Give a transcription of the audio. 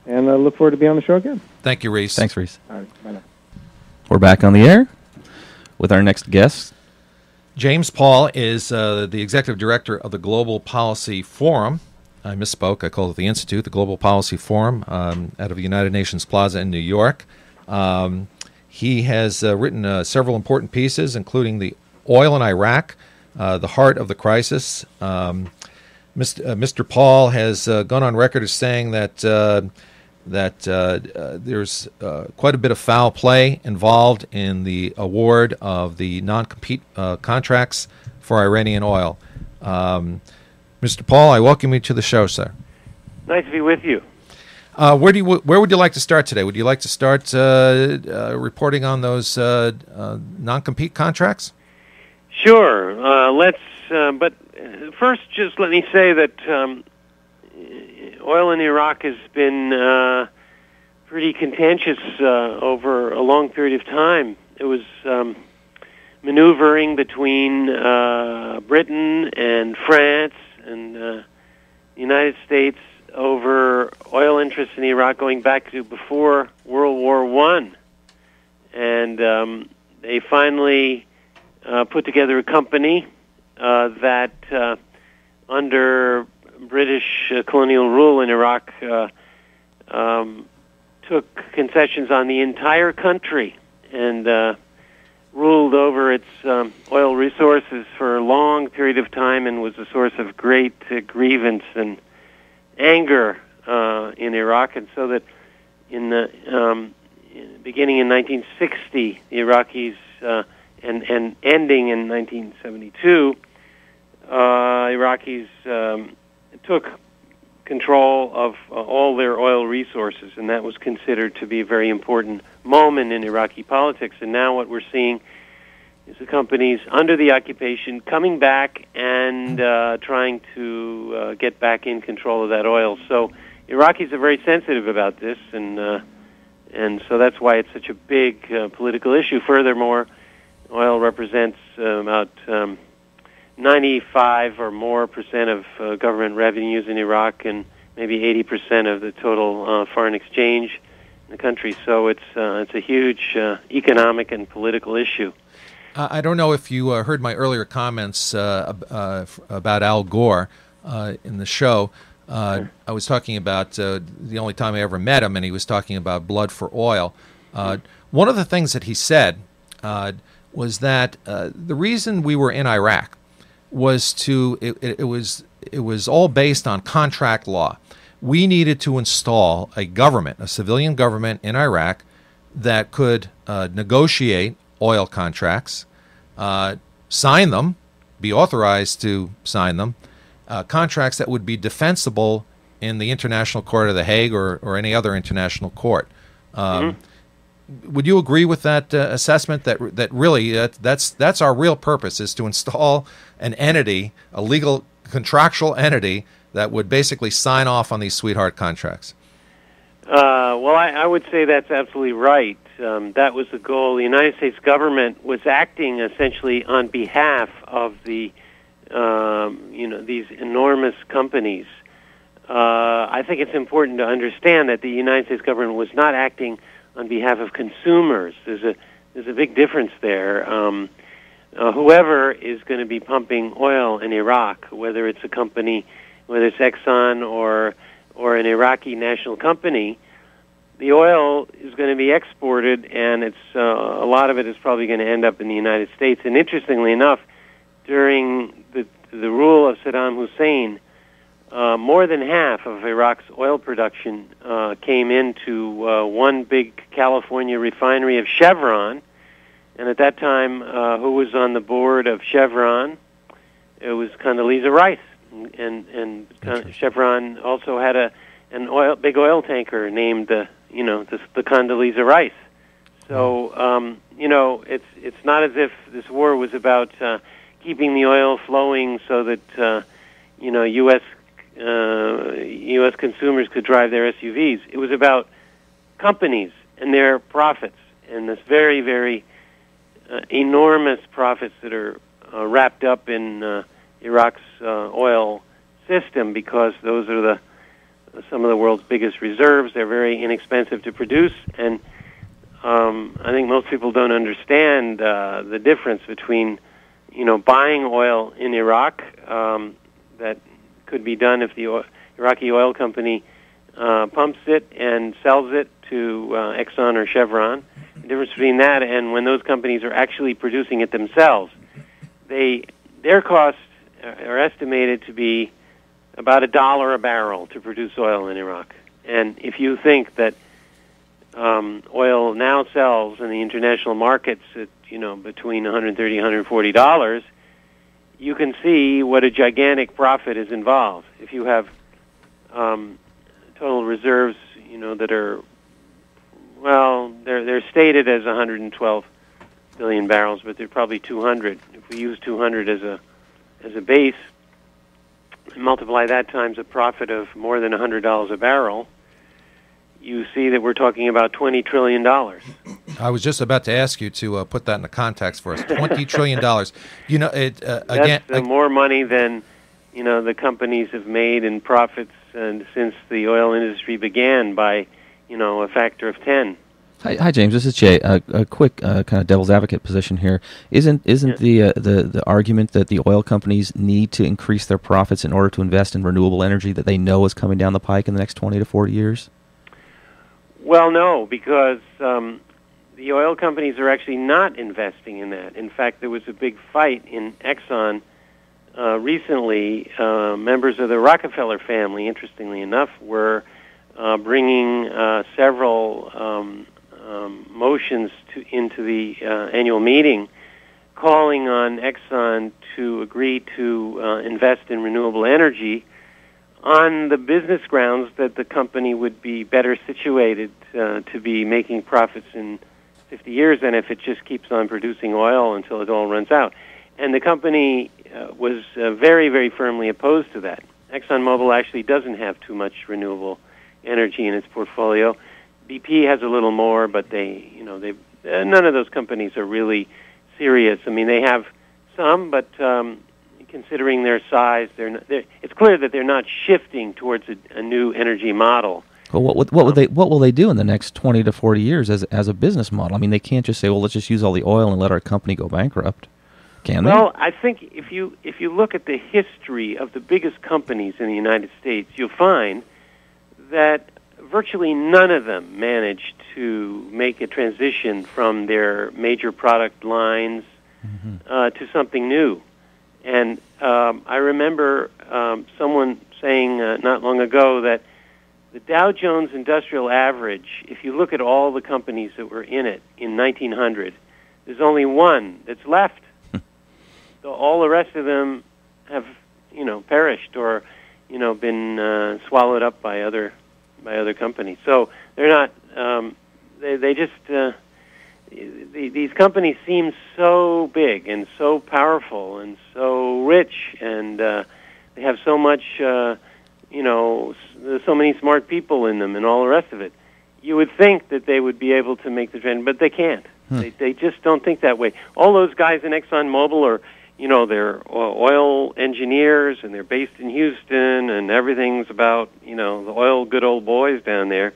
and I look forward to being on the show again. Thank you, Reese. Thanks, Reese. All right, bye now. We're back on the air with our next guest. James Paul is the executive director of the Global Policy Forum. I misspoke. I called it the Institute, the Global Policy Forum, out of the United Nations Plaza in New York. He has written several important pieces, including the oil in Iraq, the heart of the crisis. Mr. Paul has gone on record as saying that there's quite a bit of foul play involved in the award of the non-compete contracts for Iranian oil. Mr. Paul, I welcome you to the show, sir. Nice to be with you. Where would you like to start today? Would you like to start reporting on those non-compete contracts? Sure. But first, just let me say that oil in Iraq has been pretty contentious over a long period of time. It was maneuvering between Britain and France and the United States over oil interests in Iraq going back to before World War I. And they finally put together a company that, under British colonial rule in Iraq, took concessions on the entire country and ruled over its oil resources for a long period of time and was a source of great grievance and anger in Iraq. And so that beginning in 1960, the Iraqis, and ending in 1972, Iraqis took control of all their oil resources, and that was considered to be a very important moment in Iraqi politics. And now what we're seeing is the companies under the occupation coming back and trying to get back in control of that oil. So Iraqis are very sensitive about this, and so that's why it's such a big political issue. Furthermore, oil represents about 95 or more percent of government revenues in Iraq, and maybe 80% of the total foreign exchange in the country. So it's a huge economic and political issue. I don't know if you heard my earlier comments about Al Gore in the show. I was talking about the only time I ever met him, and he was talking about blood for oil. One of the things that he said was that the reason we were in Iraq was it was all based on contract law. We needed to install a government, a civilian government in Iraq that could negotiate oil contracts, sign them, be authorized to sign them, contracts that would be defensible in the International Court of The Hague or any other international court. Would you agree with that assessment that really that's our real purpose, is to install an entity, a legal contractual entity that would basically sign off on these sweetheart contracts? Well, I would say that's absolutely right. That was the goal. The United States government was acting essentially on behalf of the these enormous companies. I think it's important to understand that the United States government was not acting on behalf of consumers. There's a big difference there. Whoever is going to be pumping oil in Iraq, whether it's a company, whether it's Exxon or an Iraqi national company, the oil is going to be exported, and it's a lot of it is probably going to end up in the United States. And interestingly enough, during the rule of Saddam Hussein, more than half of Iraq's oil production came into one big California refinery of Chevron. And at that time, who was on the board of Chevron? It was Condoleezza Rice. And Chevron also had a big oil tanker named the Condoleezza Rice. So it's not as if this war was about keeping the oil flowing so that U.S. consumers could drive their SUVs. It was about companies and their profits, and this very, very enormous profits that are wrapped up in Iraq's oil system, because those are some of the world's biggest reserves. They're very inexpensive to produce, and I think most people don't understand the difference between, buying oil in Iraq that could be done if the Iraqi oil company pumps it and sells it to Exxon or Chevron. The difference between that and when those companies are actually producing it themselves, their costs are estimated to be about $1 a barrel to produce oil in Iraq. And if you think that oil now sells in the international markets at between $130 and $140, you can see what a gigantic profit is involved. If you have total reserves, that are, they're stated as 112 billion barrels, but they're probably 200. If we use 200 as a base, and multiply that times a profit of more than $100 a barrel, you see that we're talking about $20 trillion. I was just about to ask you to put that in the context for us. $20 trillion. That's more money than the companies have made in profits since the oil industry began by a factor of 10. Hi, James. This is Jay. A quick kind of devil's advocate position here. Isn't the argument that the oil companies need to increase their profits in order to invest in renewable energy that they know is coming down the pike in the next 20 to 40 years? Well, no, because the oil companies are actually not investing in that. In fact, there was a big fight in Exxon recently. Members of the Rockefeller family, interestingly enough, were bringing several motions into the annual meeting, calling on Exxon to agree to invest in renewable energy on the business grounds that the company would be better situated to be making profits in 50 years than if it just keeps on producing oil until it all runs out. And the company was very, very firmly opposed to that. ExxonMobil actually doesn't have too much renewable energy in its portfolio. BP has a little more, but none of those companies are really serious. I mean, they have some, but considering their size, it's clear that they're not shifting towards a new energy model. Well, what will they do in the next 20 to 40 years as a business model? I mean, they can't just say, well, let's just use all the oil and let our company go bankrupt. Can they? Well, I think if you look at the history of the biggest companies in the United States, you'll find that virtually none of them managed to make a transition from their major product lines to something new. And I remember someone saying not long ago that the Dow Jones Industrial Average, if you look at all the companies that were in it in 1900, there's only one that's left. So all the rest of them have, perished or, been swallowed up by other companies. So they're not. These companies seem so big and so powerful and so rich, and they have so much. There's so many smart people in them, and all the rest of it. You would think that they would be able to make the trend, but they can't. They just don't think that way. All those guys in ExxonMobil are. They're oil engineers, and they're based in Houston, and everything's about, the oil good old boys down there.